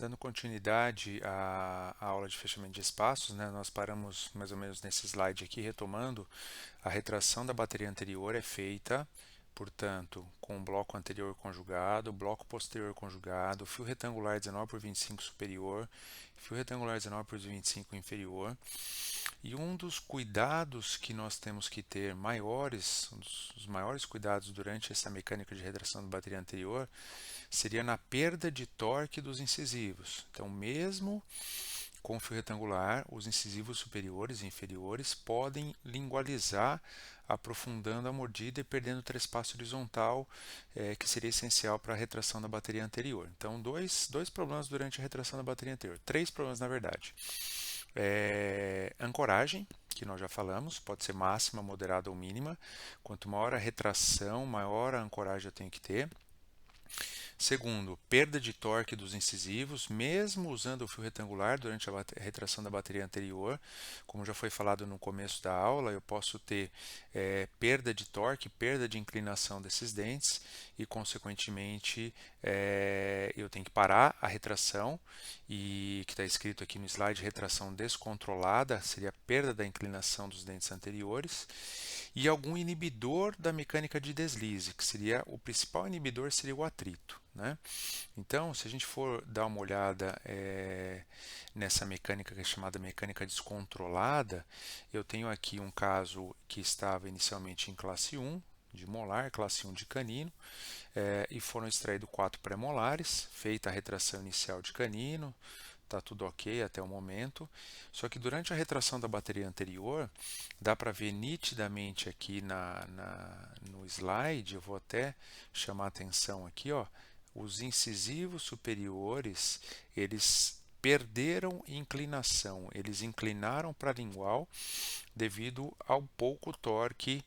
Dando continuidade à aula de fechamento de espaços, né, nós paramos mais ou menos nesse slide aqui, retomando, a retração da bateria anterior é feita, portanto, com o bloco anterior conjugado, bloco posterior conjugado, fio retangular 19 por 25 superior, fio retangular 19 por 25 inferior. E um dos cuidados que nós temos que ter maiores, um dos maiores cuidados durante essa mecânica de retração da bateria anterior, seria na perda de torque dos incisivos. Então, mesmo com fio retangular, os incisivos superiores e inferiores podem lingualizar, aprofundando a mordida e perdendo o trespasse horizontal, que seria essencial para a retração da bateria anterior. Então, dois problemas durante a retração da bateria anterior. Três problemas, na verdade. Ancoragem, que nós já falamos, pode ser máxima, moderada ou mínima. Quanto maior a retração, maior a ancoragem eu tenho que ter. Segundo, perda de torque dos incisivos, mesmo usando o fio retangular durante a retração da bateria anterior. Como já foi falado no começo da aula, eu posso ter perda de torque, perda de inclinação desses dentes e, consequentemente, eu tenho que parar a retração, e que está escrito aqui no slide, retração descontrolada, seria a perda da inclinação dos dentes anteriores. E algum inibidor da mecânica de deslize, que seria o principal inibidor, seria o atrito, né? Então, se a gente for dar uma olhada nessa mecânica que é chamada mecânica descontrolada, eu tenho aqui um caso que estava inicialmente em classe 1, de molar, classe 1 de canino, e foram extraídos 4 pré-molares, feita a retração inicial de canino, está tudo ok até o momento. Só que durante a retração da bateria anterior, dá para ver nitidamente aqui no slide, eu vou até chamar a atenção aqui, ó, os incisivos superiores, eles perderam inclinação, eles inclinaram para a lingual devido ao pouco torque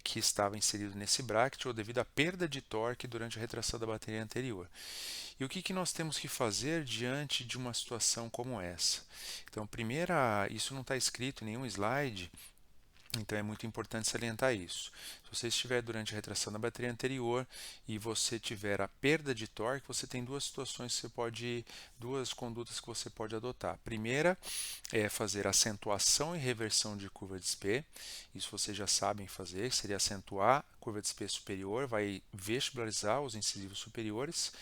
que estava inserido nesse bracket, ou devido à perda de torque durante a retração da bateria anterior. E o que nós temos que fazer diante de uma situação como essa? Então, isso não está escrito em nenhum slide, então é muito importante salientar isso. Se você estiver durante a retração da bateria anterior e você tiver a perda de torque, você tem duas condutas que você pode adotar. A primeira é fazer acentuação e reversão de curva de SP. Isso vocês já sabem fazer, seria acentuar a curva de SP superior, vai vestibularizar os incisivos superiores,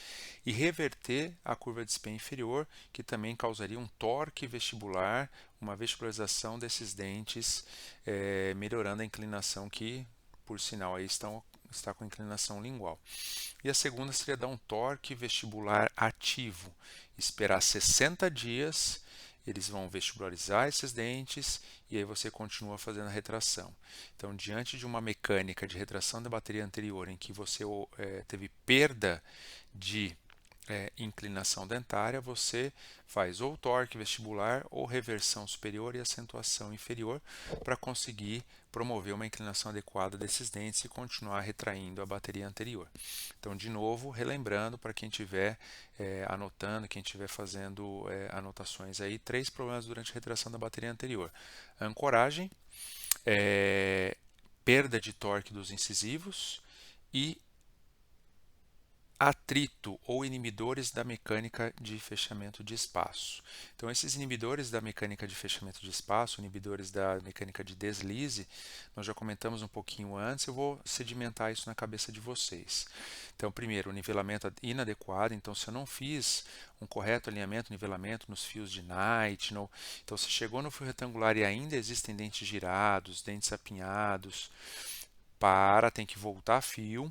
e reverter a curva de SP inferior, que também causaria um torque vestibular, uma vestibularização desses dentes, melhorando a inclinação que, por sinal, aí está com inclinação lingual. E a segunda seria dar um torque vestibular ativo, esperar 60 dias, eles vão vestibularizar esses dentes e aí você continua fazendo a retração. Então, diante de uma mecânica de retração da bateria anterior em que você teve perda de inclinação dentária, você faz ou torque vestibular ou reversão superior e acentuação inferior para conseguir promover uma inclinação adequada desses dentes e continuar retraindo a bateria anterior. Então, de novo, relembrando para quem estiver anotando, quem estiver fazendo anotações aí, 3 problemas durante a retração da bateria anterior: ancoragem, perda de torque dos incisivos e atrito ou inibidores da mecânica de fechamento de espaço. Então, esses inibidores da mecânica de fechamento de espaço, inibidores da mecânica de deslize, nós já comentamos um pouquinho antes, eu vou sedimentar isso na cabeça de vocês. Então, primeiro, o nivelamento inadequado. Então, se eu não fiz um correto alinhamento, nivelamento nos fios de Nightingale, então se chegou no fio retangular e ainda existem dentes girados, dentes apinhados, tem que voltar fio,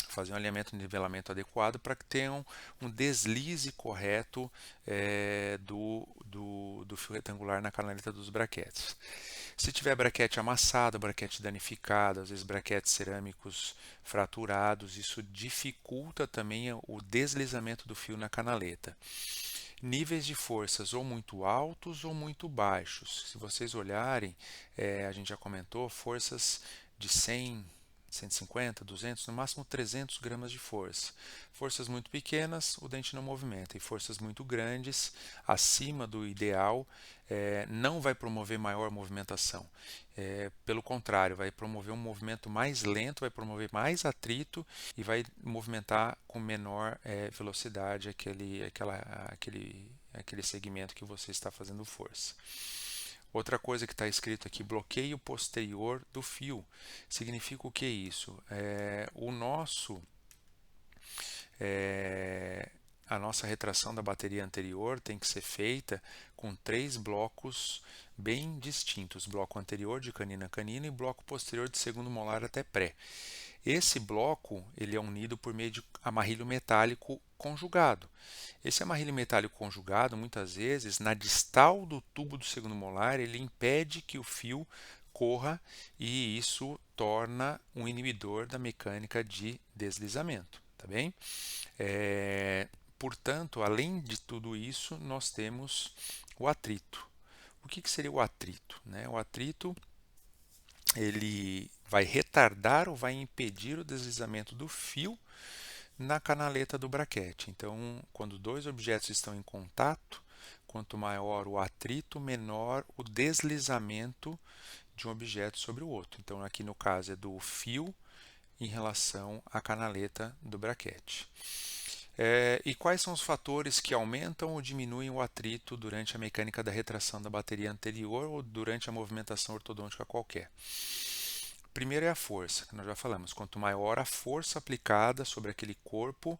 fazer um alinhamento e nivelamento adequado para que tenham um deslize correto do fio retangular na canaleta dos braquetes. Se tiver braquete amassado, braquete danificado, às vezes braquetes cerâmicos fraturados, isso dificulta também o deslizamento do fio na canaleta. Níveis de forças ou muito altos ou muito baixos. Se vocês olharem, a gente já comentou, forças de 100 150, 200, no máximo 300 gramas de força. Forças muito pequenas, o dente não movimenta, e forças muito grandes, acima do ideal, não vai promover maior movimentação. Pelo contrário, vai promover um movimento mais lento, vai promover mais atrito e vai movimentar com menor velocidade aquele segmento que você está fazendo força. Outra coisa que está escrito aqui, bloqueio posterior do fio. Significa o que isso? A nossa retração da bateria anterior tem que ser feita com 3 blocos bem distintos. Bloco anterior de canino a canino e bloco posterior de segundo molar até pré. Esse bloco ele é unido por meio de amarrilho metálico conjugado. Esse amarrilho metálico conjugado, muitas vezes, na distal do tubo do segundo molar, ele impede que o fio corra e isso torna um inibidor da mecânica de deslizamento, tá bem? Portanto, além de tudo isso, nós temos o atrito. O que seria o atrito, né? O atrito ele vai retardar ou vai impedir o deslizamento do fio na canaleta do braquete. Então, quando dois objetos estão em contato, quanto maior o atrito, menor o deslizamento de um objeto sobre o outro. Então, aqui no caso é do fio em relação à canaleta do braquete. E quais são os fatores que aumentam ou diminuem o atrito durante a mecânica da retração da bateria anterior ou durante a movimentação ortodôntica qualquer? Primeiro é a força, que nós já falamos. Quanto maior a força aplicada sobre aquele corpo,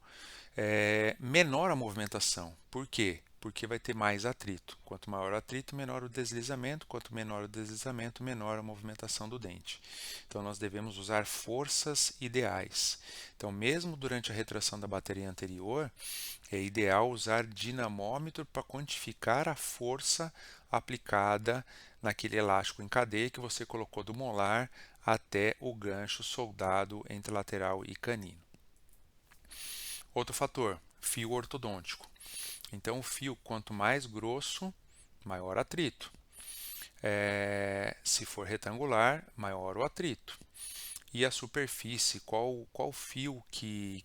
menor a movimentação. Por quê? Porque vai ter mais atrito. Quanto maior o atrito, menor o deslizamento. Quanto menor o deslizamento, menor a movimentação do dente. Então, nós devemos usar forças ideais. Então, mesmo durante a retração da bateria anterior, é ideal usar dinamômetro para quantificar a força aplicada naquele elástico em cadeia que você colocou do molar até o gancho soldado entre lateral e canino. Outro fator, fio ortodôntico. Então, o fio, quanto mais grosso, maior atrito. Se for retangular, maior o atrito. E a superfície, qual fio de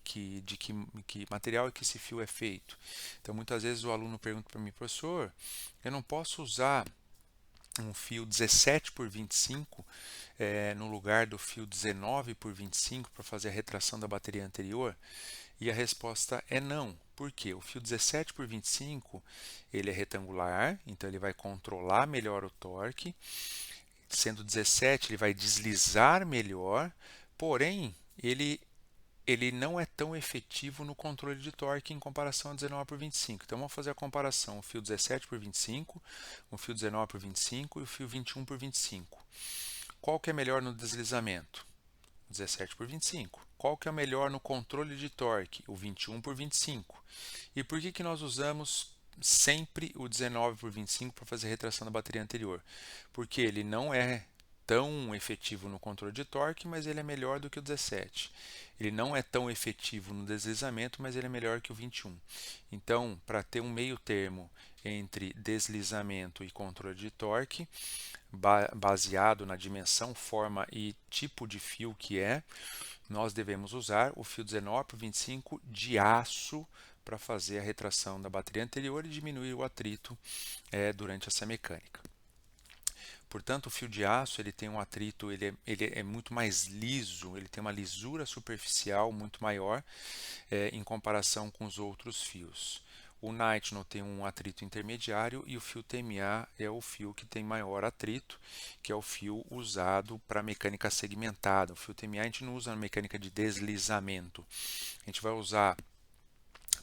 que material é que esse fio é feito? Então, muitas vezes o aluno pergunta para mim, professor, eu não posso usar um fio 17 por 25 no lugar do fio 19 por 25 para fazer a retração da bateria anterior? E a resposta é não. Por quê? O fio 17 por 25 ele é retangular, então ele vai controlar melhor o torque. Sendo 17, ele vai deslizar melhor, porém, ele não é tão efetivo no controle de torque em comparação ao 19 por 25. Então, vamos fazer a comparação, o fio 17 por 25, o fio 19 por 25 e o fio 21 por 25. Qual que é melhor no deslizamento? O 17 por 25. Qual que é melhor no controle de torque? O 21 por 25. E por que nós usamos sempre o 19 por 25 para fazer a retração da bateria anterior? Porque ele não é tão efetivo no controle de torque, mas ele é melhor do que o 17. Ele não é tão efetivo no deslizamento, mas ele é melhor que o 21. Então, para ter um meio termo entre deslizamento e controle de torque, baseado na dimensão, forma e tipo de fio que nós devemos usar o fio 19 por 25 de aço para fazer a retração da bateria anterior e diminuir o atrito durante essa mecânica. Portanto, o fio de aço ele tem um atrito, ele é muito mais liso, ele tem uma lisura superficial muito maior em comparação com os outros fios. O Nitinol tem um atrito intermediário e o fio TMA é o fio que tem maior atrito, que é o fio usado para mecânica segmentada. O fio TMA a gente não usa na mecânica de deslizamento. A gente vai usar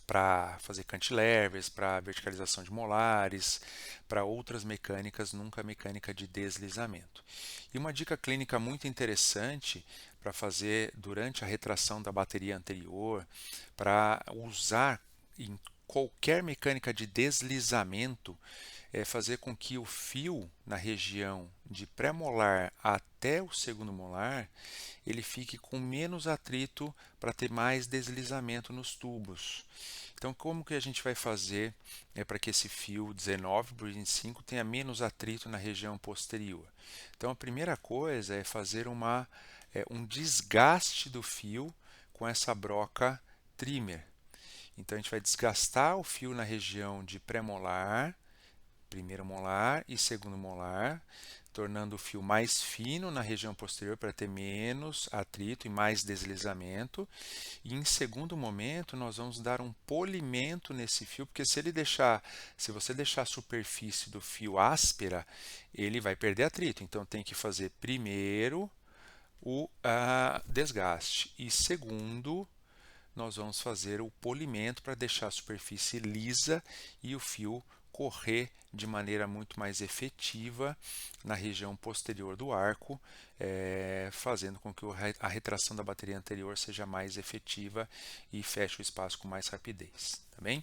para fazer cantilevers, para verticalização de molares, para outras mecânicas, nunca mecânica de deslizamento. E uma dica clínica muito interessante para fazer durante a retração da bateria anterior, para usar em qualquer mecânica de deslizamento, é fazer com que o fio na região de pré-molar até o segundo molar ele fique com menos atrito para ter mais deslizamento nos tubos. Então, como que a gente vai fazer para que esse fio 19 por 25 tenha menos atrito na região posterior? Então, a primeira coisa é fazer uma um desgaste do fio com essa broca trimmer. Então a gente vai desgastar o fio na região de pré-molar, primeiro molar e segundo molar, tornando o fio mais fino na região posterior para ter menos atrito e mais deslizamento. E em segundo momento, nós vamos dar um polimento nesse fio, porque se você deixar a superfície do fio áspera, ele vai perder atrito. Então tem que fazer primeiro o desgaste e segundo nós vamos fazer o polimento para deixar a superfície lisa e o fio correr de maneira muito mais efetiva na região posterior do arco, fazendo com que a retração da bateria anterior seja mais efetiva e feche o espaço com mais rapidez. Tá bem?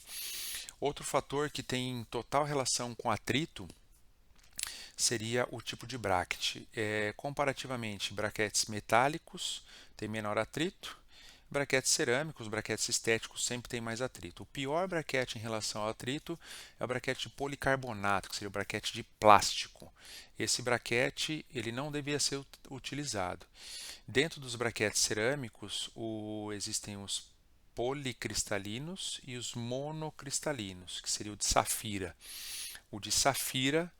Outro fator que tem total relação com atrito seria o tipo de bracket. Comparativamente, braquetes metálicos têm menor atrito, braquetes cerâmicos, braquetes estéticos sempre tem mais atrito. O pior braquete em relação ao atrito é o braquete de policarbonato, que seria o braquete de plástico. Esse braquete ele não devia ser utilizado. Dentro dos braquetes cerâmicos existem os policristalinos e os monocristalinos, que seria o de safira. O de safira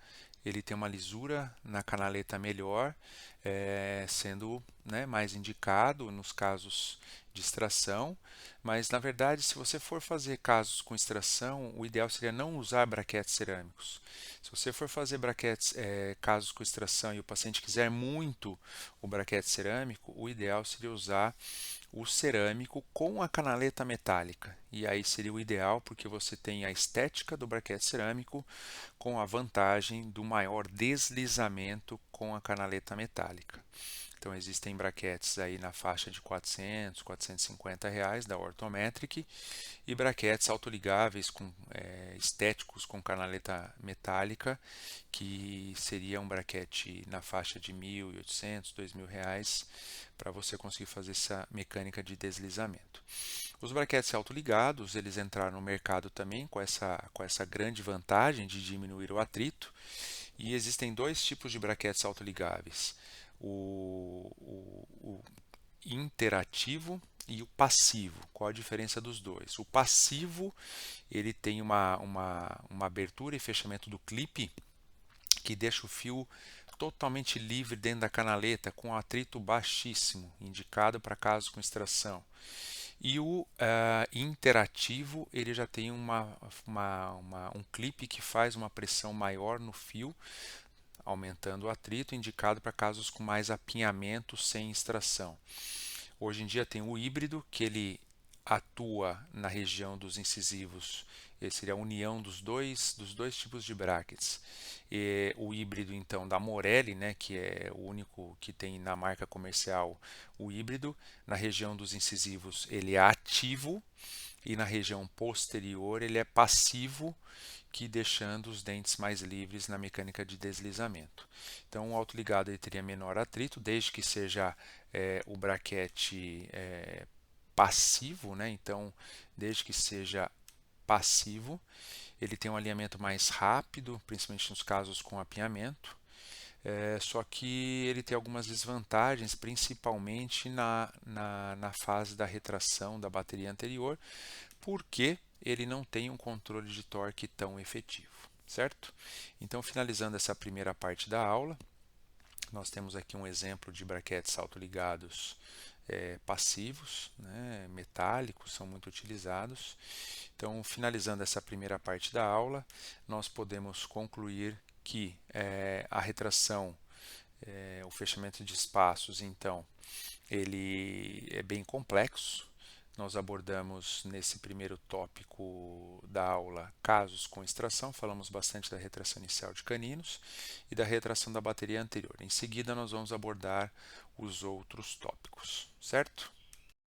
ele tem uma lisura na canaleta melhor, sendo mais indicado nos casos de extração, mas na verdade, se você for fazer casos com extração, o ideal seria não usar braquetes cerâmicos. Se você for fazer casos com extração e o paciente quiser muito o braquete cerâmico, o ideal seria usar o cerâmico com a canaleta metálica. E aí seria o ideal porque você tem a estética do braquete cerâmico com a vantagem do maior deslizamento com a canaleta metálica. Então existem braquetes aí na faixa de 400, 450 reais da Orthometric e braquetes autoligáveis estéticos com canaleta metálica, que seria um braquete na faixa de 1.800, 2.000 reais para você conseguir fazer essa mecânica de deslizamento. Os braquetes autoligados, eles entraram no mercado também com essa grande vantagem de diminuir o atrito, e existem dois tipos de braquetes autoligáveis. O interativo e o passivo. Qual a diferença dos dois? O passivo ele tem uma abertura e fechamento do clipe que deixa o fio totalmente livre dentro da canaleta com atrito baixíssimo, indicado para casos com extração. E o interativo ele já tem um clipe que faz uma pressão maior no fio, aumentando o atrito, indicado para casos com mais apinhamento sem extração. Hoje em dia tem o híbrido, que ele atua na região dos incisivos, esse seria a união dos dois tipos de brackets. E o híbrido então da Morelli, que é o único que tem na marca comercial o híbrido, na região dos incisivos ele é ativo e na região posterior ele é passivo, que deixando os dentes mais livres na mecânica de deslizamento. Então o autoligado ele teria menor atrito, desde que seja o braquete passivo, então desde que seja passivo, ele tem um alinhamento mais rápido, principalmente nos casos com apinhamento. Só que ele tem algumas desvantagens, principalmente na fase da retração da bateria anterior, porque ele não tem um controle de torque tão efetivo, certo? Então, finalizando essa primeira parte da aula, nós temos aqui um exemplo de braquetes autoligados passivos, metálicos, são muito utilizados. Então, finalizando essa primeira parte da aula, nós podemos concluir que a retração, o fechamento de espaços, então, ele é bem complexo. Nós abordamos nesse primeiro tópico da aula casos com extração, falamos bastante da retração inicial de caninos e da retração da bateria anterior. Em seguida, nós vamos abordar os outros tópicos, certo?